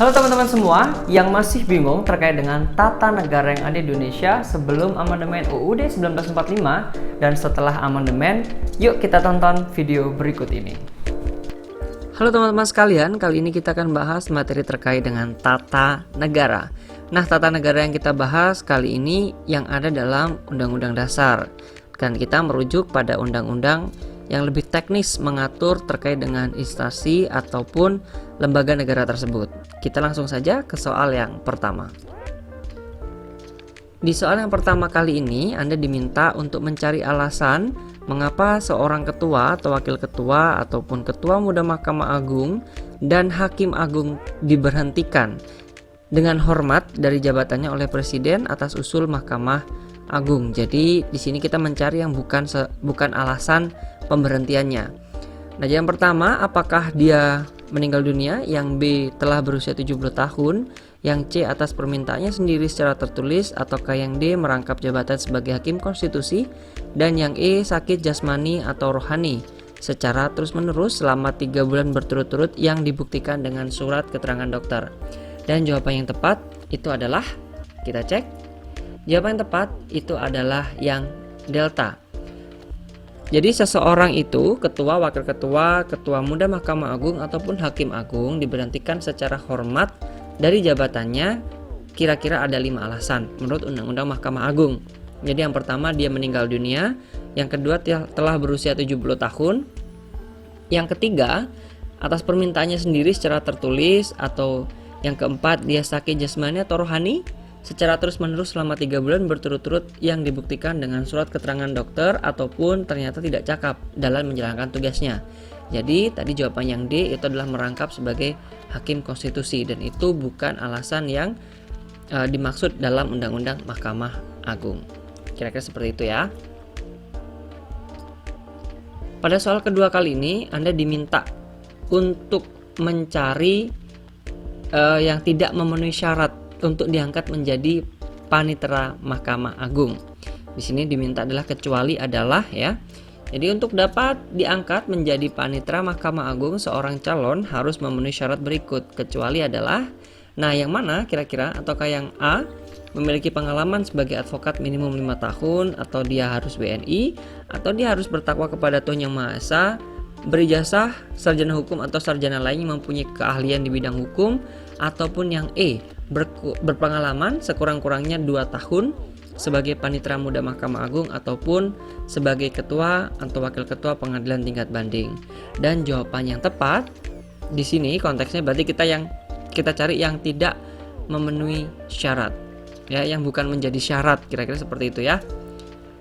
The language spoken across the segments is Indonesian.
Halo teman-teman semua yang masih bingung terkait dengan tata negara yang ada di Indonesia sebelum amandemen UUD 1945 dan setelah amandemen, yuk kita tonton video berikut ini. Halo teman-teman sekalian, kali ini kita akan bahas materi terkait dengan tata negara. Nah, tata negara yang kita bahas kali ini yang ada dalam Undang-Undang Dasar. Dan kita merujuk pada undang-undang yang lebih teknis mengatur terkait dengan instansi ataupun lembaga negara tersebut. Kita langsung saja ke soal yang pertama. Di soal yang pertama kali ini, Anda diminta untuk mencari alasan mengapa seorang ketua atau wakil ketua ataupun ketua muda Mahkamah Agung dan hakim agung diberhentikan dengan hormat dari jabatannya oleh presiden atas usul Mahkamah Agung. Jadi di sini kita mencari yang bukan alasan pemberhentiannya. Nah, yang pertama, apakah dia meninggal dunia? Yang B, telah berusia 70 tahun? Yang C, atas permintaannya sendiri secara tertulis? Ataukah yang D, merangkap jabatan sebagai hakim konstitusi? Dan yang E, sakit jasmani atau rohani secara terus-menerus selama 3 bulan berturut-turut yang dibuktikan dengan surat keterangan dokter. Dan jawaban yang tepat itu adalah, kita cek, jawaban yang tepat itu adalah yang delta. Jadi seseorang itu, ketua, wakil ketua, ketua muda Mahkamah Agung ataupun hakim agung diberhentikan secara hormat dari jabatannya kira-kira ada 5 alasan menurut Undang-Undang Mahkamah Agung. Jadi yang pertama, dia meninggal dunia. Yang kedua, telah berusia 70 tahun. Yang ketiga, atas permintaannya sendiri secara tertulis. Atau yang keempat, dia sakit jasmani atau rohani secara terus-menerus selama 3 bulan berturut-turut yang dibuktikan dengan surat keterangan dokter ataupun ternyata tidak cakap dalam menjalankan tugasnya. Jadi tadi jawaban yang D itu adalah merangkap sebagai hakim konstitusi, dan itu bukan alasan yang dimaksud dalam Undang-Undang Mahkamah Agung. Kira-kira seperti itu ya. Pada soal kedua kali ini Anda diminta untuk mencari yang tidak memenuhi syarat untuk diangkat menjadi panitera Mahkamah Agung. Di sini diminta adalah kecuali adalah ya. Jadi untuk dapat diangkat menjadi panitera Mahkamah Agung, seorang calon harus memenuhi syarat berikut. Kecuali adalah, nah yang mana kira-kira? Ataukah yang A, memiliki pengalaman sebagai advokat minimum 5 tahun, atau dia harus WNI, atau dia harus bertakwa kepada Tuhan Yang Maha Esa, berijazah sarjana hukum atau sarjana lain yang mempunyai keahlian di bidang hukum, ataupun yang E, berpengalaman sekurang-kurangnya 2 tahun sebagai panitera muda Mahkamah Agung ataupun sebagai ketua atau wakil ketua pengadilan tingkat banding. Dan jawaban yang tepat di sini konteksnya berarti kita cari yang tidak memenuhi syarat, ya, yang bukan menjadi syarat, kira-kira seperti itu ya.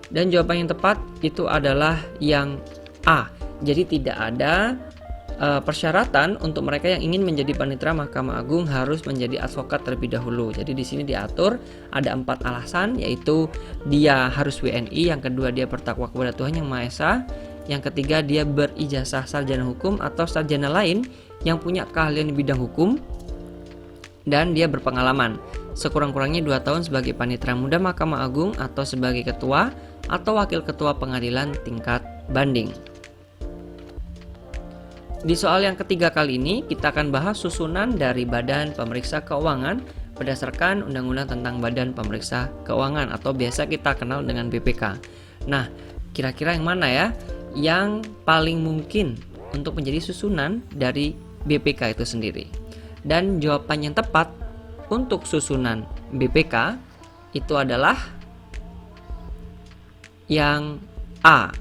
Dan jawaban yang tepat itu adalah yang A. Jadi tidak ada persyaratan untuk mereka yang ingin menjadi panitera Mahkamah Agung harus menjadi advokat terlebih dahulu. Jadi di sini diatur ada 4 alasan, yaitu dia harus WNI, yang kedua dia bertakwa kepada Tuhan Yang Maha Esa, yang ketiga dia berijazah sarjana hukum atau sarjana lain yang punya keahlian di bidang hukum, dan dia berpengalaman sekurang-kurangnya 2 tahun sebagai panitera muda Mahkamah Agung atau sebagai ketua atau wakil ketua pengadilan tingkat banding. Di soal yang ketiga kali ini kita akan bahas susunan dari Badan Pemeriksa Keuangan berdasarkan Undang-Undang tentang Badan Pemeriksa Keuangan atau biasa kita kenal dengan BPK. Nah, kira-kira yang mana ya yang paling mungkin untuk menjadi susunan dari BPK itu sendiri? Dan jawaban yang tepat untuk susunan BPK itu adalah yang A.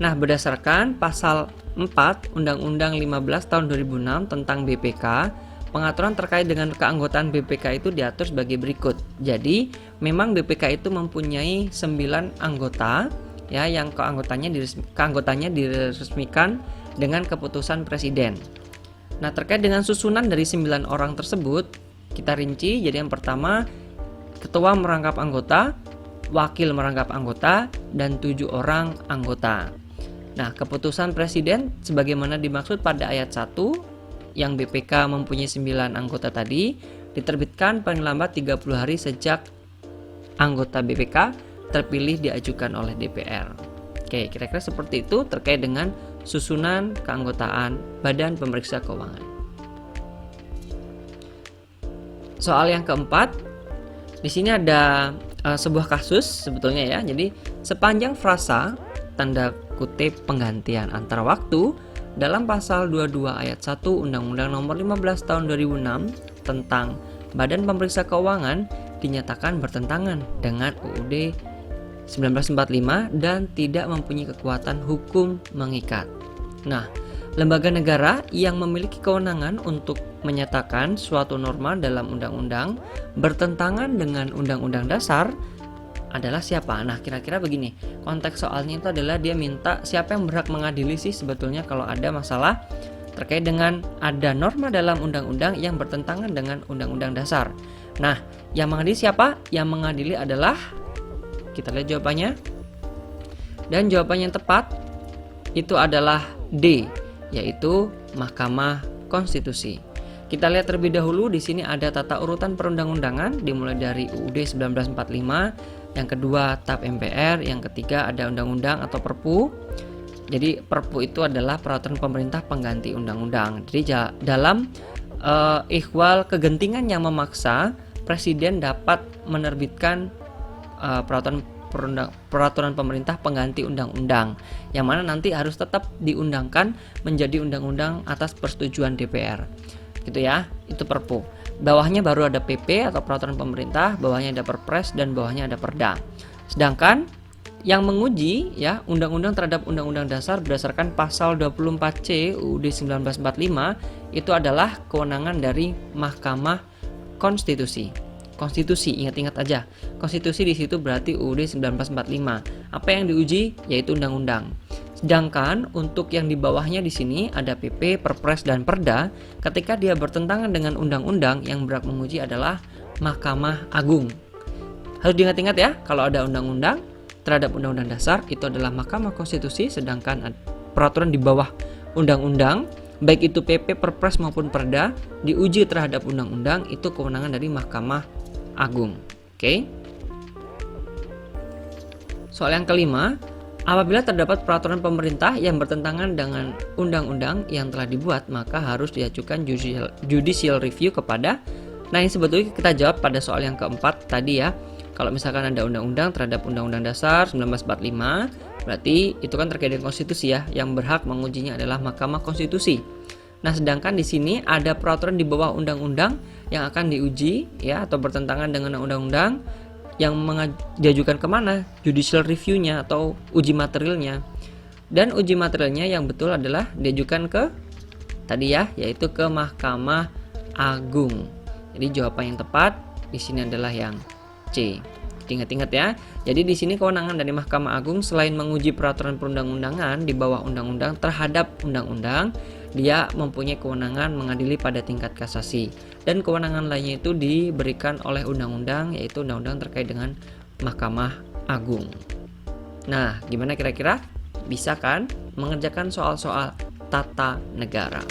Nah, berdasarkan pasal 4 Undang-Undang 15 tahun 2006 tentang BPK, pengaturan terkait dengan keanggotaan BPK itu diatur sebagai berikut. Jadi, memang BPK itu mempunyai 9 anggota ya, yang keanggotaannya diresmikan dengan keputusan presiden. Nah, terkait dengan susunan dari 9 orang tersebut, kita rinci. Jadi yang pertama, ketua merangkap anggota, wakil merangkap anggota, dan 7 orang anggota. Nah, keputusan presiden sebagaimana dimaksud pada ayat 1 yang BPK mempunyai 9 anggota tadi diterbitkan paling lambat 30 hari sejak anggota BPK terpilih diajukan oleh DPR. Oke, kira-kira seperti itu terkait dengan susunan keanggotaan Badan Pemeriksa Keuangan. Soal yang keempat, di sini ada sebuah kasus sebetulnya ya. Jadi sepanjang frasa tanda kutip penggantian antar waktu dalam pasal 22 ayat 1 Undang-Undang Nomor 15 Tahun 2006 tentang Badan Pemeriksa Keuangan dinyatakan bertentangan dengan UUD 1945 dan tidak mempunyai kekuatan hukum mengikat. Nah, lembaga negara yang memiliki kewenangan untuk menyatakan suatu norma dalam undang-undang bertentangan dengan undang-undang dasar adalah siapa? Nah, kira-kira begini. Konteks soalnya itu adalah dia minta siapa yang berhak mengadili sih sebetulnya kalau ada masalah terkait dengan ada norma dalam undang-undang yang bertentangan dengan undang-undang dasar. Nah, yang mengadili siapa? Yang mengadili adalah, kita lihat jawabannya. Dan jawabannya yang tepat itu adalah D, yaitu Mahkamah Konstitusi. Kita lihat terlebih dahulu di sini ada tata urutan perundang-undangan dimulai dari UUD 1945, yang kedua TAP MPR, yang ketiga ada undang-undang atau Perpu. Jadi Perpu itu adalah peraturan pemerintah pengganti undang-undang. Jadi dalam ihwal kegentingan yang memaksa, Presiden dapat menerbitkan peraturan pemerintah pengganti undang-undang yang mana nanti harus tetap diundangkan menjadi undang-undang atas persetujuan DPR gitu ya. Itu Perpu. Bawahnya baru ada PP atau peraturan pemerintah, bawahnya ada Perpres, dan bawahnya ada Perda. Sedangkan yang menguji ya undang-undang terhadap undang-undang dasar berdasarkan pasal 24C UUD 1945 itu adalah kewenangan dari Mahkamah Konstitusi. Konstitusi, ingat-ingat aja. Konstitusi di situ berarti UUD 1945. Apa yang diuji yaitu undang-undang. Sedangkan untuk yang di bawahnya di sini ada PP, Perpres, dan Perda. Ketika dia bertentangan dengan undang-undang, yang berhak menguji adalah Mahkamah Agung. Harus diingat-ingat ya, kalau ada undang-undang terhadap undang-undang dasar itu adalah Mahkamah Konstitusi, sedangkan peraturan di bawah undang-undang baik itu PP, Perpres maupun Perda diuji terhadap undang-undang itu kewenangan dari Mahkamah Agung. Oke. Soal yang kelima, apabila terdapat peraturan pemerintah yang bertentangan dengan undang-undang yang telah dibuat, maka harus diajukan judicial review kepada. Nah, ini sebetulnya kita jawab pada soal yang keempat tadi ya. Kalau misalkan ada undang-undang terhadap Undang-Undang Dasar 1945, berarti itu kan terkait dengan konstitusi ya. Yang berhak mengujinya adalah Mahkamah Konstitusi. Nah, sedangkan di sini ada peraturan di bawah undang-undang yang akan diuji ya atau bertentangan dengan undang-undang yang diajukan kemana? Judicial review-nya atau uji materialnya. Dan uji materialnya yang betul adalah diajukan ke tadi ya, yaitu ke Mahkamah Agung. Jadi jawaban yang tepat di sini adalah yang C. Ingat-ingat ya. Jadi di sini kewenangan dari Mahkamah Agung selain menguji peraturan perundang-undangan di bawah undang-undang terhadap undang-undang, dia mempunyai kewenangan mengadili pada tingkat kasasi. Dan kewenangan lainnya itu diberikan oleh undang-undang, yaitu undang-undang terkait dengan Mahkamah Agung. Nah, gimana kira-kira? Bisa kan mengerjakan soal-soal tata negara?